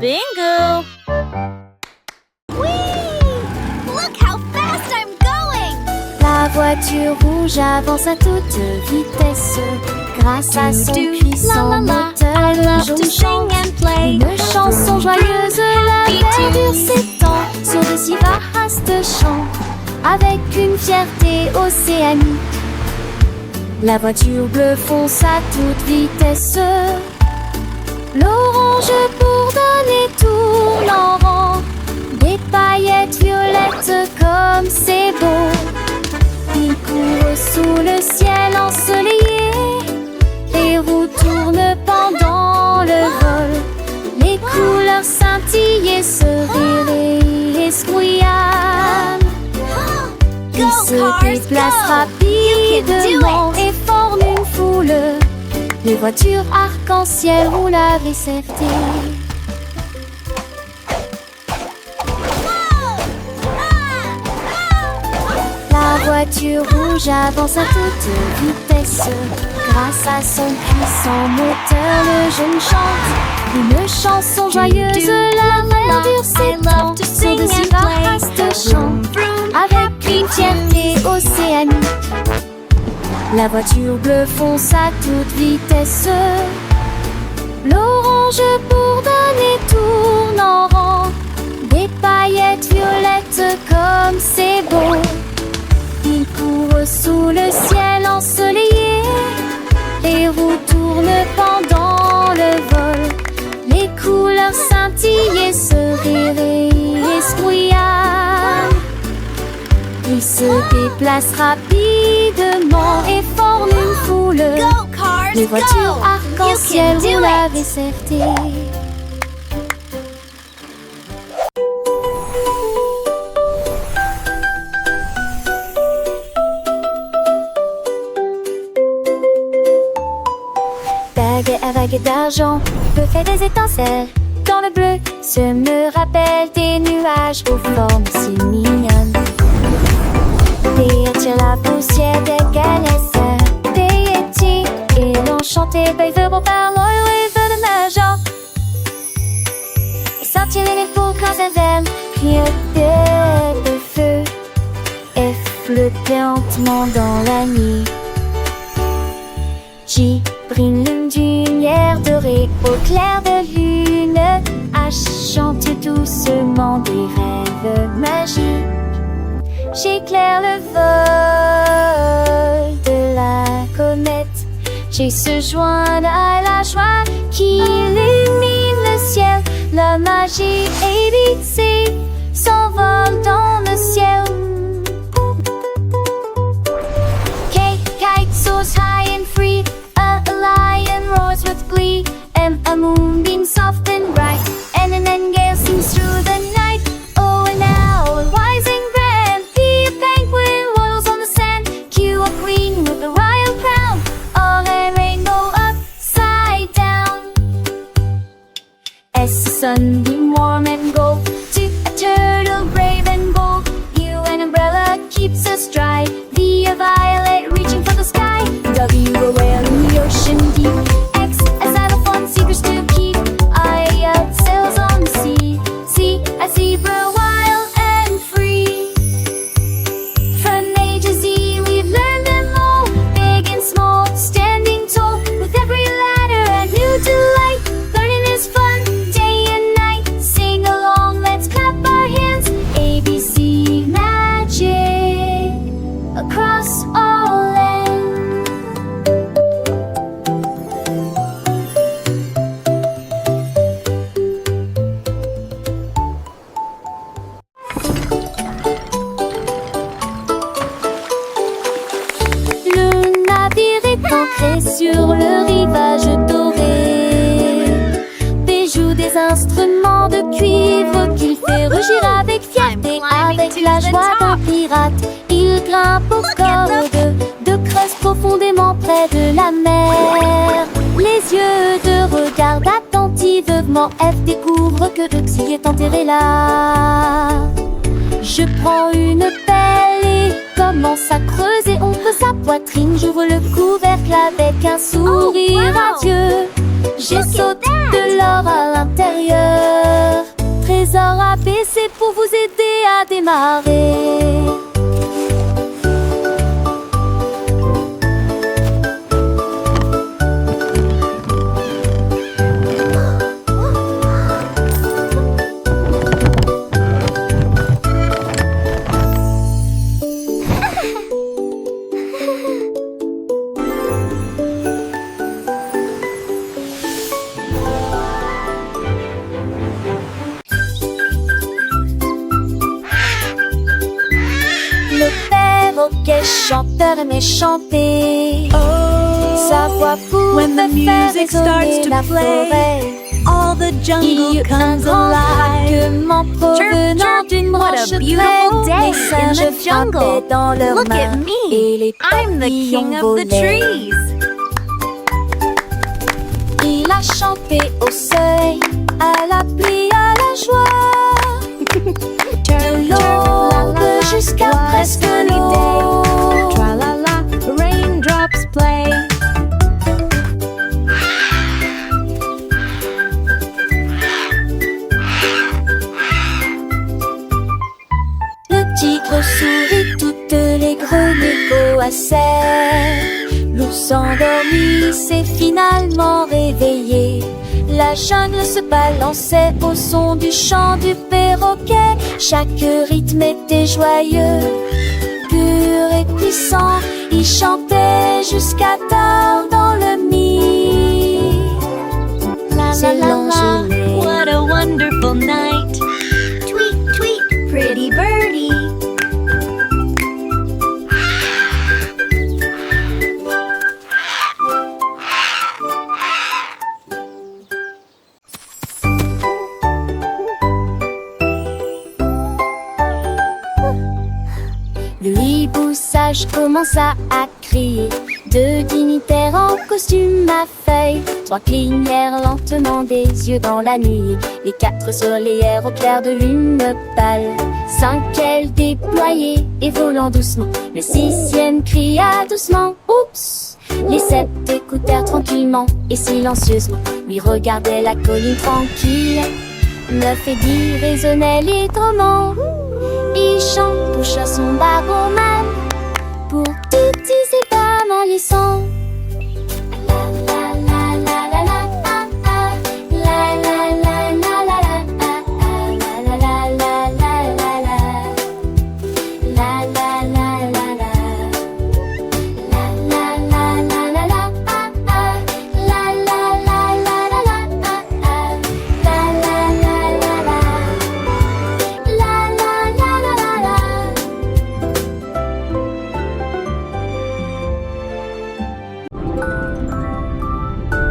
Bingo! Look how fast I'm going! La voiture rouge avance à toute vitesse. Grâce à son puissant moteur, le jaune chante une chanson joyeuse. La verdure s'étend sur de si vastes champs, avec une fierté océanique. La voiture bleue fonce à toute vitesse. L'orange bourdonne et tourne en rond, des paillettes violettes comme c'est beau. Il court sous le ciel ensoleillé, les roues tournent pendant le vol. Les couleurs scintillent, ce rire escouillable. Il se déplace rapidement et forme une foule. Les voitures arc-en-ciel roulent à Vicerté. La voiture rouge avance à toute vitesse. Grâce à son puissant moteur, le jeune chante une chanson joyeuse. La verdure s'étend sur de si vastes champs, avec une fierté océanique. La voiture bleue fonce à toute vitesse. L'orange bourdonne et tourne en rond, des paillettes violettes comme c'est beau. Il court sous le ciel ensoleillé, les roues tournent pendant le vol. Les couleurs scintillent, ce rire escouillable. Il se déplace rapidement et forme une foule. Les voitures arc-en-ciel roulent à Vicerté. Baguette à baguette d'argent, peut faire des étincelles. Dans le bleu, ce me rappelle des nuages aux formes si mignonnes. Des attire la poussière des galaxies, des yétis et l'enchanté baver pour par l'oeil de l'argent. Sortir les fous quand ça aime, clignoter de feu et flotter lentement dans la nuit. J'y brille une lumière dorée au clair de lune, à chanter doucement des rêves magiques. J'éclaire le vol de la comète. J'ai se joindre à la joie qui illumine le ciel. La magie ABC s'envole dans le ciel. Kite soars high and free. A lion roars with glee, and a moonbeam soft and bright, and an nightingale sings through the night. Oh, and now a rising brand, be a penguin waddles on the sand. Cue a queen with a royal crown, all a rainbow upside down. As the sunbeam warm and gold, to a turtle brave and bold, you an umbrella keeps us dry. Be a violet reaching for the sky. W a whale in the ocean deep. X a saddle fun secrets to keep. I sails on the sea. C a zebra wild and free. From A to Z we've learned them all, big and small, standing tall. With every ladder a new delight. Learning is fun day and night. Sing along, let's clap our hands. ABC magic across all lands. Le navire est ancré sur le rivage doré. Des joues, des instruments de cuivre qu'il fait rugir avec fierté. Avec la joie d'un pirate, il grimpe aux cordes de creuse profondément près de la mer. Les yeux de regard attentivement, F découvre que Duxie est enterré là. Je prends une pelle et commence à creuser entre sa poitrine. J'ouvre le couvercle avec un sourire radieux. J'ai sauté de l'or à l'intérieur. démarrer. Le perroquet chanteur aimait chanter. Sa voix when the pouvait faire music starts résonner to la play, forêt. all the Il y jungle eut un comes grand alive. craquement provenant chirp, d'une what a branche beautiful claire. day Les singes in the jungle. frappaient dans leurs Look at mains me. et les I'm the king papillons of the volaient. trees. Il a chanté au seuil, à la pluie, à la joie. De l'aube jusqu'à presque l'aube. Tra la la, raindrops play. Le tigre sourit, toutes les grenouilles coassaient. L'ours endormi s'est finalement réveillé. La jungle se balançait au son du chant du perroquet. Chaque rythme était joyeux, pur et puissant. Il chantait jusqu'à tard dans le nid. C'est l'angelé. What a wonderful night. Tweet, tweet, pretty birdie. Le hibou sage commença à crier. Deux dignitaires en costume à feuilles, trois clignèrent lentement des yeux dans la nuit. Les quatre soleillèrent au clair de lune pâle. Cinq ailes déployées et volant doucement. Le sixième cria doucement « Oups !» Les sept écoutèrent tranquillement et silencieusement. Lui regardaient la colline tranquille. 9 et 10 résonnaient librement. Il chante, touche à son baromane pour toutes ces femmes en laissant. La la la la la la la la la la la la la la la la la la la la.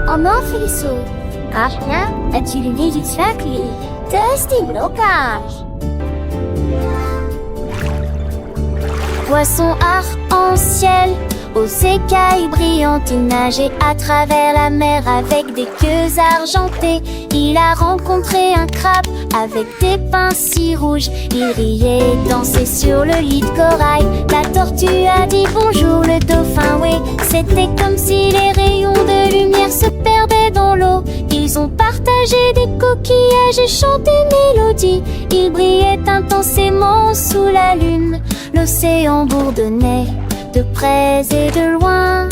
Oh non, Félixo. Ah, rien. As-tu lu du spectacle? Testé blocage. Poisson arc-en-ciel, aux écailles brillantes, il nageait à travers la mer avec des queues argentées. Il a rencontré un crabe avec des pinces si rouges. Il riait et dansait sur le lit de corail. La tortue a dit bonjour, le dauphin, oui. C'était comme si les rayons de lumière se perdaient dans l'eau. Ils ont partagé des coquillages et chanté une mélodie. Ils brillaient intensément sous la lune. L'océan bourdonnait de près et de loin.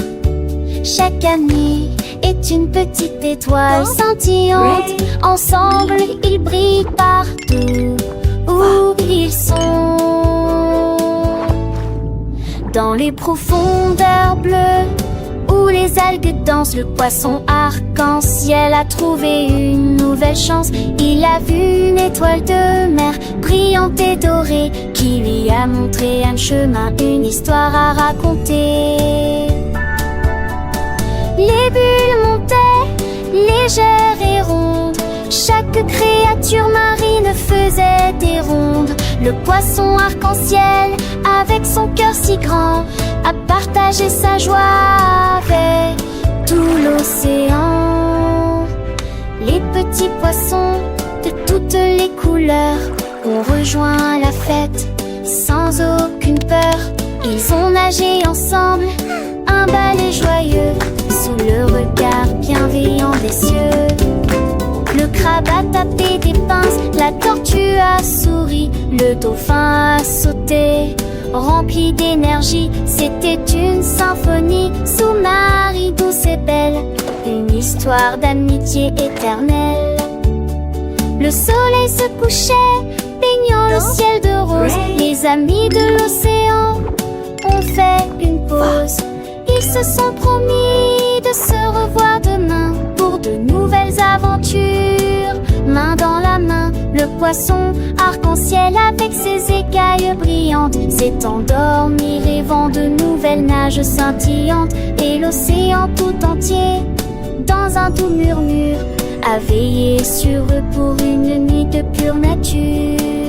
Chaque ami est une petite étoile scintillante. Ensemble, ils brillent partout où ils sont. Dans les profondeurs bleues où les algues dansent, le poisson arc-en-ciel a trouvé une nouvelle chance. Il a vu une étoile de mer brillante et dorée qui lui a montré un chemin, une histoire à raconter. Les bulles montaient, légères et rondes. Chaque créature marine faisait des rondes. Le poisson arc-en-ciel, avec son cœur si grand, a partagé sa joie avec tout l'océan. Les petits poissons de toutes les couleurs ont rejoint la fête sans aucune peur. Ils ont nagé ensemble, un balai joyeux, sous le regard bienveillant des cieux. Le crabe a tapé des pinces, la tortue a souri, le dauphin a sauté. Rempli d'énergie, c'était une symphonie sous-marine douce et belle, une histoire d'amitié éternelle. Le soleil se couchait, baignant le ciel de rose. Les amis de l'océan ont fait une pause. Ils se sont promis de se revoir demain pour de nouvelles aventures. Main dans la main, le poisson arc-en-ciel avec ses écailles brillantes s'est endormi rêvant de nouvelles nages scintillantes. Et l'océan tout entier, dans un doux murmure, a veillé sur eux pour une nuit de pure nature.